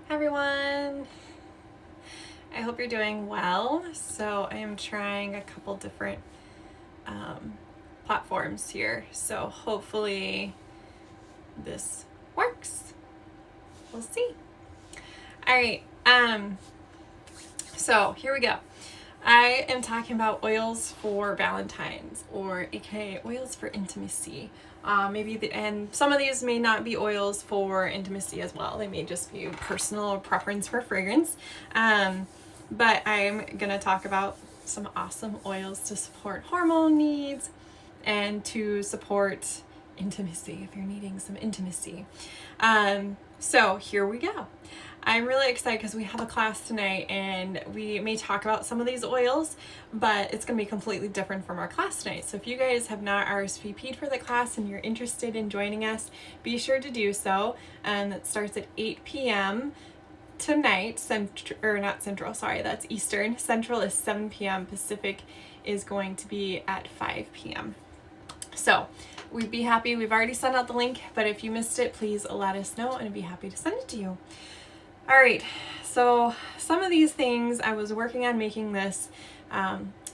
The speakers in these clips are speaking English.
Hi everyone! I hope you're doing well. So I am trying a couple different platforms here. So hopefully this works. We'll see. Alright, so here we go. I am talking about oils for Valentine's, or aka oils for intimacy. And some of these may not be oils for intimacy as well. They may just be personal preference for fragrance. But I'm gonna talk about some awesome oils to support hormone needs and to support intimacy if you're needing some intimacy. So here we go. I'm really excited because we have a class tonight and we may talk about some of these oils, but it's going to be completely different from our class tonight. So if you guys have not RSVP'd for the class and you're interested in joining us, be sure to do so. It starts at 8 p.m. tonight, that's Eastern. Central is 7 p.m. Pacific is going to be at 5 p.m. So we'd be happy. We've already sent out the link, but if you missed it, please let us know and I'd be happy to send it to you. All right, so some of these things I was working on making this,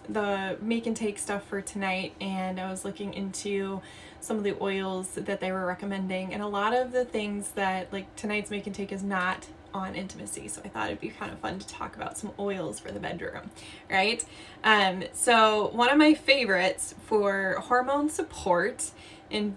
the make and take stuff for tonight, and I was looking into some of the oils that they were recommending, and a lot of the things that, like, tonight's make and take is not on intimacy, so I thought it'd be kind of fun to talk about some oils for the bedroom, right? So one of my favorites for hormone support in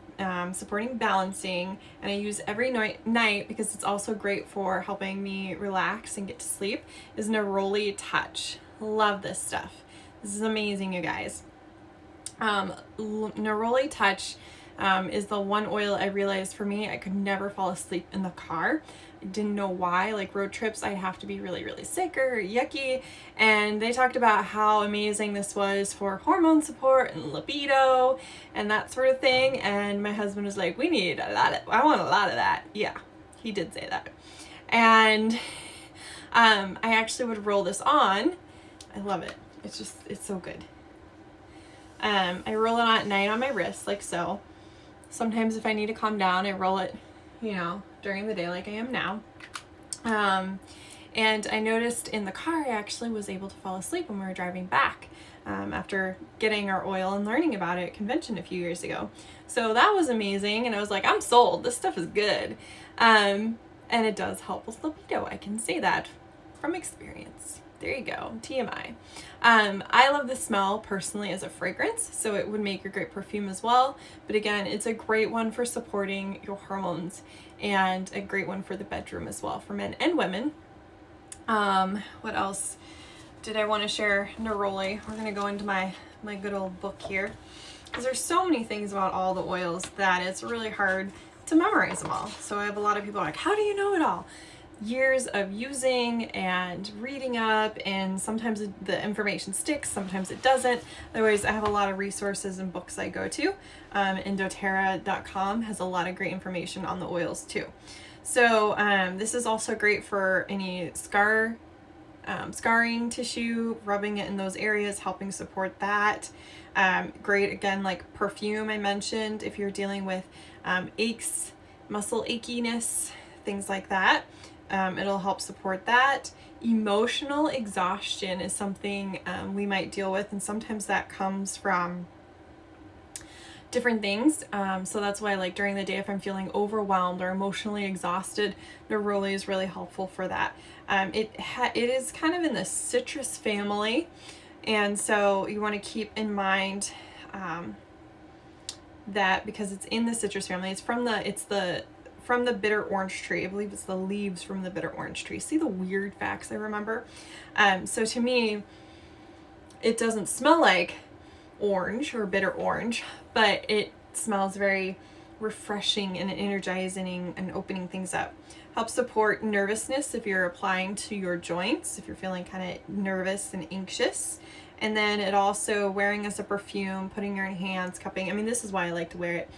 supporting balancing, and I use every night because it's also great for helping me relax and get to sleep, is Neroli Touch. Love this stuff. This is amazing, you guys. Neroli Touch is the one oil I realized for me I could never fall asleep in the car. I didn't know why. Like road trips, I'd have to be really, really sick or yucky. And they talked about how amazing this was for hormone support and libido and that sort of thing. And my husband was like, I want a lot of that. Yeah, he did say that. And I actually would roll this on. I love it. It's so good. I roll it on at night on my wrist, like so. Sometimes if I need to calm down, I roll it, during the day like I am now. And I noticed in the car I actually was able to fall asleep when we were driving back after getting our oil and learning about it at convention a few years ago. So that was amazing, and I was like, I'm sold. This stuff is good. And it does help with libido. I can say that from experience. There you go, TMI. I love the smell personally as a fragrance, so it would make a great perfume as well. But again, it's a great one for supporting your hormones and a great one for the bedroom as well for men and women. What else did I want to share? Neroli. We're going to go into my good old book here, because there's so many things about all the oils that it's really hard to memorize them all. So I have a lot of people like, how do you know it all? Years of using and reading up, and sometimes the information sticks, sometimes it doesn't. Otherwise, I have a lot of resources and books I go to. And doTERRA.com has a lot of great information on the oils too. So this is also great for any scarring tissue, rubbing it in those areas, helping support that. Great, again, like perfume I mentioned, if you're dealing with aches, muscle achiness, things like that. It'll help support that. Emotional exhaustion is something we might deal with, and sometimes that comes from different things. So that's why, like, during the day, if I'm feeling overwhelmed or emotionally exhausted, Neroli is really helpful for that. It is kind of in the citrus family, and so you want to keep in mind that because it's in the citrus family, it's from the bitter orange tree. I believe it's the leaves from the bitter orange tree. See the weird facts I remember? So to me, it doesn't smell like orange or bitter orange, but it smells very refreshing and energizing and opening things up. Helps support nervousness if you're applying to your joints, if you're feeling kind of nervous and anxious. And then it also, wearing as a perfume, putting your hands, cupping. I mean, this is why I like to wear it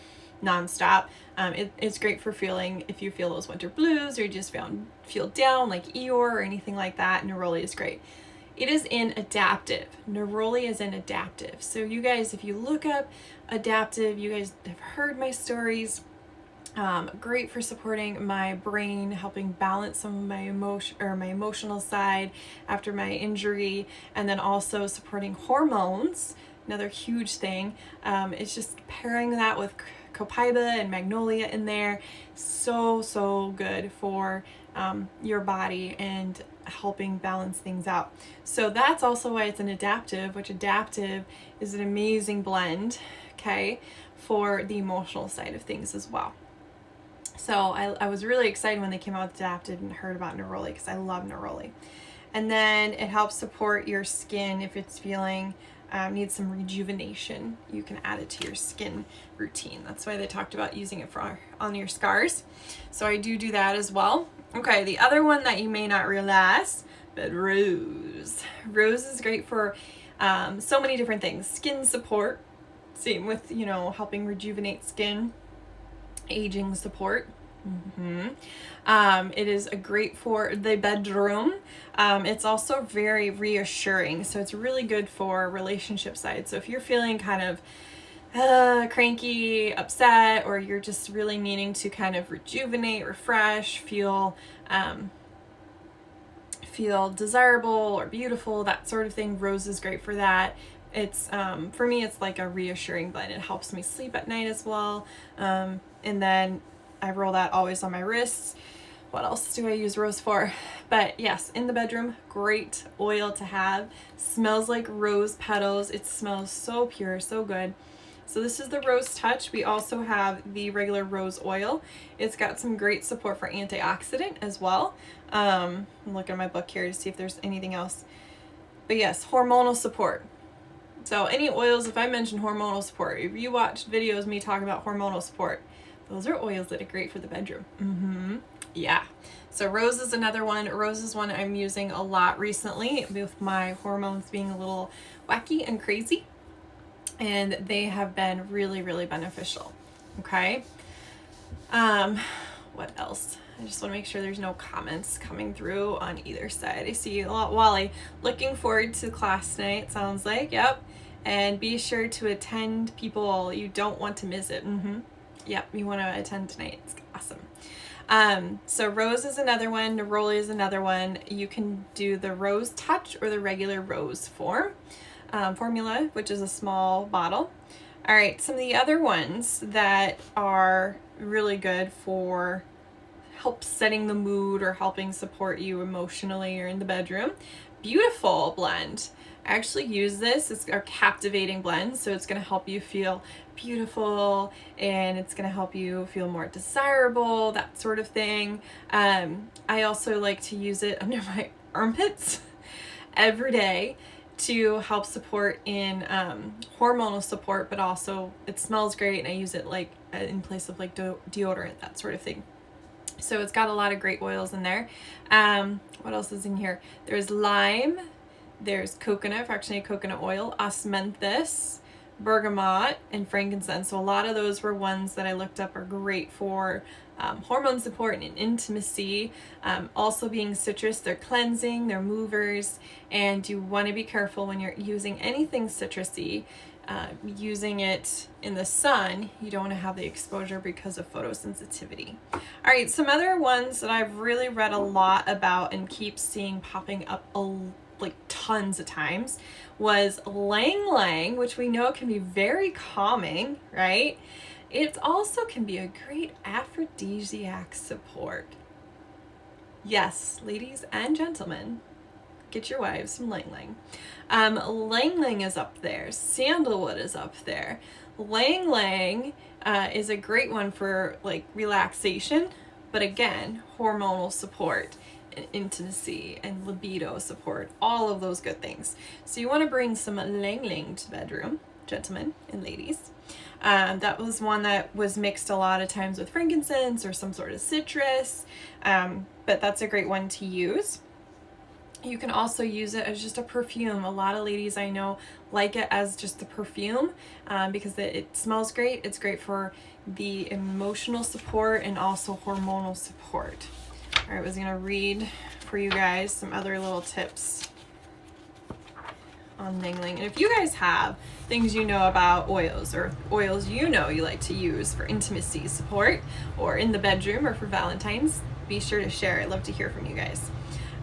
nonstop. It's great for feeling, if you feel those winter blues or you just feel down like Eeyore or anything like that. Neroli is great. It is in adaptive. Neroli is in adaptive. So you guys, if you look up adaptive, you guys have heard my stories. Great for supporting my brain, helping balance some of my emotional side after my injury, and then also supporting hormones. Another huge thing. It's just pairing that with copaiba and magnolia in there. So good for your body and helping balance things out. So that's also why it's an adaptive, which adaptive is an amazing blend, okay, for the emotional side of things as well. So I was really excited when they came out with adaptive and heard about neroli because I love neroli. And then it helps support your skin if it's feeling needs some rejuvenation. You can add it to your skin routine. That's why they talked about using it for on your scars. So I do that as well. Okay, the other one that you may not realize, but rose. Rose is great for so many different things. Skin support, same with, helping rejuvenate skin. Aging support. It is great for the bedroom. It's also very reassuring, so it's really good for relationship side. So if you're feeling kind of cranky, upset, or you're just really needing to kind of rejuvenate, refresh, feel desirable or beautiful, that sort of thing, rose is great for that. It's for me, it's like a reassuring blend. It helps me sleep at night as well. And then I roll that always on my wrists. What else do I use rose for? But yes, in the bedroom, great oil to have. Smells like rose petals. It smells so pure, so good. So this is the Rose Touch. We also have the regular rose oil. It's got some great support for antioxidant as well. I'm looking at my book here to see if there's anything else. But yes, hormonal support. So any oils, if I mention hormonal support, if you watch videos of me talking about hormonal support, those are oils that are great for the bedroom. Yeah. So rose is another one. Rose is one I'm using a lot recently with my hormones being a little wacky and crazy. And they have been really beneficial. Okay. What else? I just want to make sure there's no comments coming through on either side. I see a lot. Wally, looking forward to class tonight, sounds like. Yep. And be sure to attend, people. You don't want to miss it. Yep, you want to attend tonight. It's awesome. So rose is another one. Neroli is another one. You can do the Rose Touch or the regular rose formula, which is a small bottle. All right, some of the other ones that are really good for help setting the mood or helping support you emotionally or in the bedroom. Beautiful blend. I actually use this. It's a captivating blend, so it's going to help you feel beautiful and it's going to help you feel more desirable, that sort of thing. I also like to use it under my armpits every day to help support in hormonal support, but also it smells great and I use it like in place of like deodorant, that sort of thing. So it's got a lot of great oils in there. What else is in here? There's lime, there's coconut, fractionated coconut oil, osmanthus, bergamot, and frankincense. So a lot of those were ones that I looked up are great for hormone support and intimacy. Also being citrus, they're cleansing, they're movers, and you want to be careful when you're using anything citrusy. Using it in the sun, you don't want to have the exposure because of photosensitivity. All right, some other ones that I've really read a lot about and keep seeing popping up like tons of times was Lang Lang, which we know can be very calming, right? It also can be a great aphrodisiac support. Yes, ladies and gentlemen, get your wives some Lang Lang. Lang Lang is up there. Sandalwood is up there. Lang Lang is a great one for like relaxation, but again, hormonal support and intimacy and libido support, all of those good things. So you want to bring some Lang Lang to the bedroom, gentlemen and ladies. That was one that was mixed a lot of times with frankincense or some sort of citrus, but that's a great one to use. You can also use it as just a perfume. A lot of ladies I know like it as just a perfume because it smells great. It's great for the emotional support and also hormonal support. All right, I was going to read for you guys some other little tips. on Ling Ling. And if you guys have things you know about oils, or oils you know you like to use for intimacy support or in the bedroom or for Valentine's, be sure to share. I'd love to hear from you guys.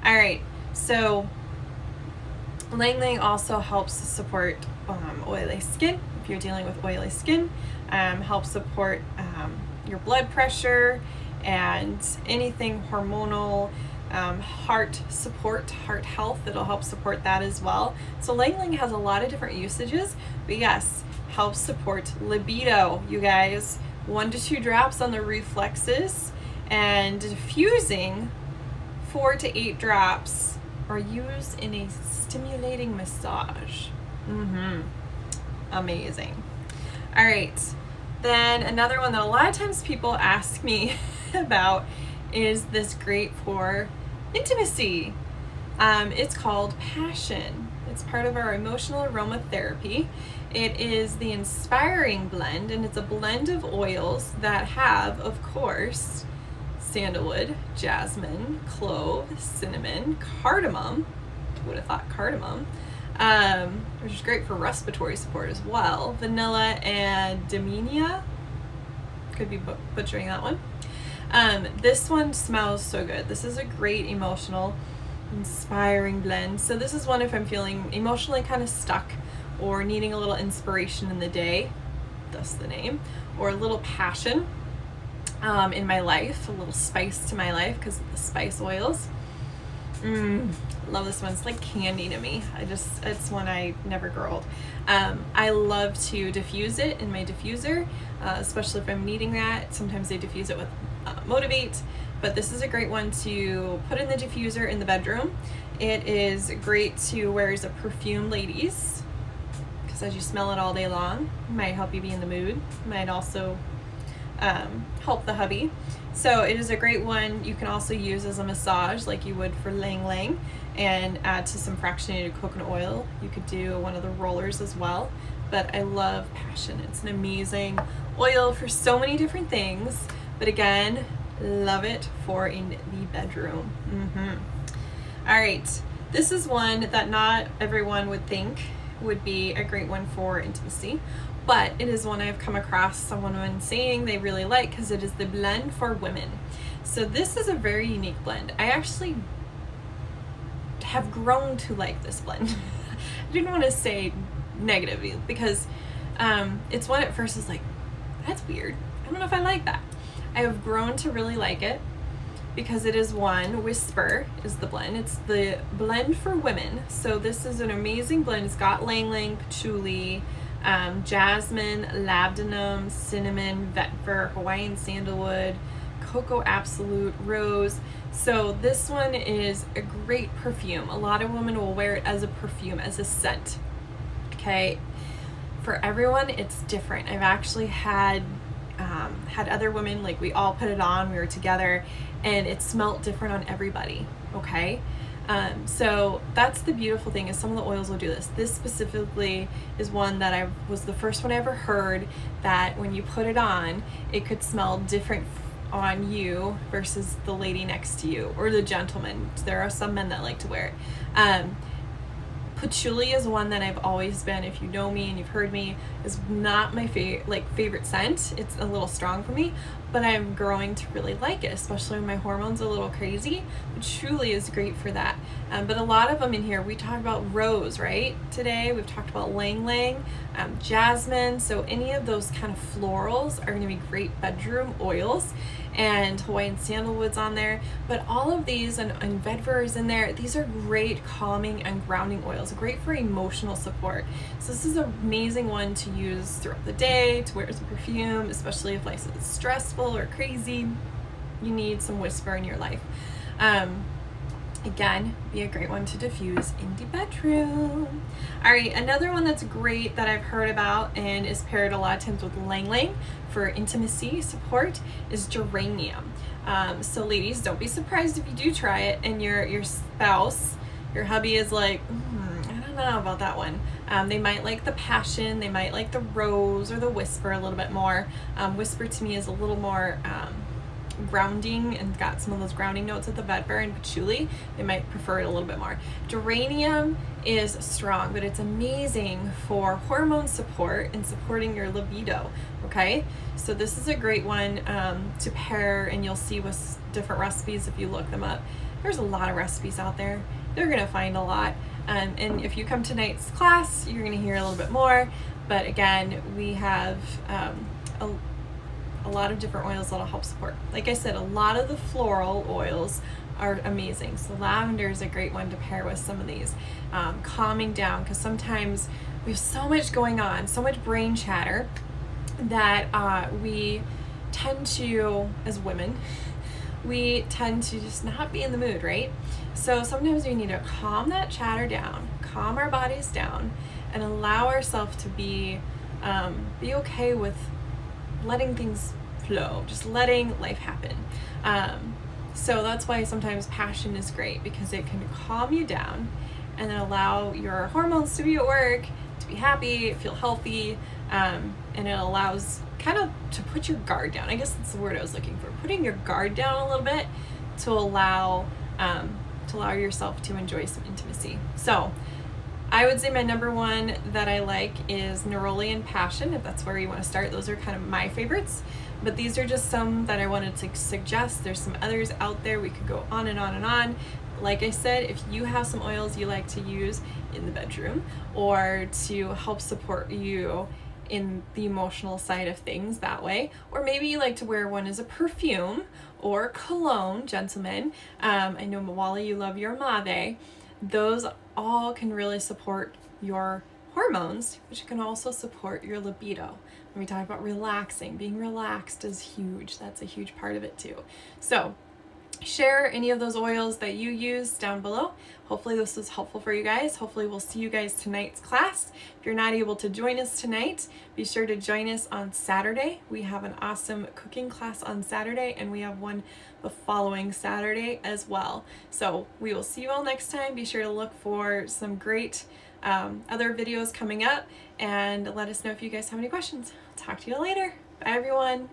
All right, so Ling Ling also helps support oily skin. If you're dealing with oily skin, helps support your blood pressure and anything hormonal, heart support, heart health. It'll help support that as well. So Ling Ling has a lot of different usages, but yes, helps support libido, you guys. 1 to 2 drops on the reflexes, and diffusing 4 to 8 drops are used in a stimulating massage. Amazing. All right, then another one that a lot of times people ask me about is this great for intimacy. It's called Passion. It's part of our emotional aromatherapy. It is the Inspiring Blend, and it's a blend of oils that have, of course, sandalwood, jasmine, clove, cinnamon, cardamom. Who would have thought cardamom? Which is great for respiratory support as well. Vanilla and Daminia. Could be butchering that one. This one smells so good. This is a great emotional, inspiring blend. So this is one if I'm feeling emotionally kind of stuck or needing a little inspiration in the day, thus the name, or a little passion in my life, a little spice to my life because of the spice oils. Love this one. It's like candy to me. It's one I never grow old. I love to diffuse it in my diffuser, especially if I'm needing that. Sometimes they diffuse it with Motivate, but this is a great one to put in the diffuser in the bedroom. It is great to wear as a perfume, ladies, because as you smell it all day long, it might help you be in the mood. It might also help the hubby. So it is a great one you can also use as a massage like you would for Ling Ling, and add to some fractionated coconut oil. You could do one of the rollers as well, but I love Passion. It's an amazing oil for so many different things, but again, love it for in the bedroom. All right, this is one that not everyone would think would be a great one for intimacy, but it is one I've come across someone saying they really like because it is the blend for women. So this is a very unique blend. I actually have grown to like this blend. I didn't want to say negatively because it's one at first is like, that's weird. I don't know if I like that. I have grown to really like it because it is one, Whisper is the blend. It's the blend for women. So this is an amazing blend. It's got Ling Ling, patchouli, jasmine, labdanum, cinnamon, vetiver, Hawaiian sandalwood, cocoa absolute, rose. So this one is a great perfume. A lot of women will wear it as a perfume, as a scent. Okay, for everyone it's different. I've actually had other women, like we all put it on, we were together, and it smelled different on everybody. Okay, so that's the beautiful thing is some of the oils will do this. This specifically is one that was the first one I ever heard that when you put it on, it could smell different on you versus the lady next to you or the gentleman. There are some men that like to wear it. Patchouli is one that I've always been, if you know me and you've heard me, is not my favorite scent. It's a little strong for me, but I'm growing to really like it, especially when my hormones are a little crazy. Patchouli is great for that. But a lot of them in here, we talked about rose, right? Today we've talked about Ling Ling, jasmine. So any of those kind of florals are going to be great bedroom oils, and Hawaiian sandalwood's on there. But all of these, and vetiver is in there, these are great calming and grounding oils, great for emotional support. So this is an amazing one to use throughout the day, to wear as a perfume, especially if life is stressful or crazy. You need some Whisper in your life. Again, be a great one to diffuse in the bedroom. All right, another one that's great that I've heard about and is paired a lot of times with Ling Ling for intimacy support is geranium. So ladies, don't be surprised if you do try it and your spouse, your hubby is like, I don't know about that one. They might like the Passion, they might like the rose or the Whisper a little bit more. Whisper to me is a little more grounding and got some of those grounding notes with the vetiver and patchouli, they might prefer it a little bit more. Geranium is strong, but it's amazing for hormone support and supporting your libido. Okay, so this is a great one to pair, and you'll see with different recipes if you look them up. There's a lot of recipes out there. You're gonna find a lot, and if you come to tonight's class, you're gonna hear a little bit more. But again, we have a lot of different oils that'll help support. Like I said, a lot of the floral oils are amazing. So lavender is a great one to pair with some of these. Calming down, because sometimes we have so much going on, so much brain chatter, that we tend to, as women, we tend to just not be in the mood, right? So sometimes we need to calm that chatter down, calm our bodies down, and allow ourselves to be okay with letting things flow, just letting life happen. So that's why sometimes passion is great, because it can calm you down and then allow your hormones to be at work, to be happy, feel healthy, and it allows kind of to put your guard down. I guess that's the word I was looking for. Putting your guard down a little bit to allow yourself to enjoy some intimacy. So I would say my number one that I like is Neroli and Passion, if that's where you want to start. Those are kind of my favorites, but these are just some that I wanted to suggest. There's some others out there. We could go on and on and on. Like I said, if you have some oils you like to use in the bedroom or to help support you in the emotional side of things that way, or maybe you like to wear one as a perfume or cologne, gentlemen. I know Mawali, you love your Mave. Those all can really support your hormones, which can also support your libido. When we talk about relaxing, being relaxed is huge. That's a huge part of it too. So share any of those oils that you use down below. Hopefully this was helpful for you guys. Hopefully we'll see you guys tonight's class. If you're not able to join us tonight, be sure to join us on Saturday. We have an awesome cooking class on Saturday, and we have one the following Saturday as well. So we will see you all next time. Be sure to look for some great other videos coming up, and let us know if you guys have any questions. Talk to you later. Bye everyone.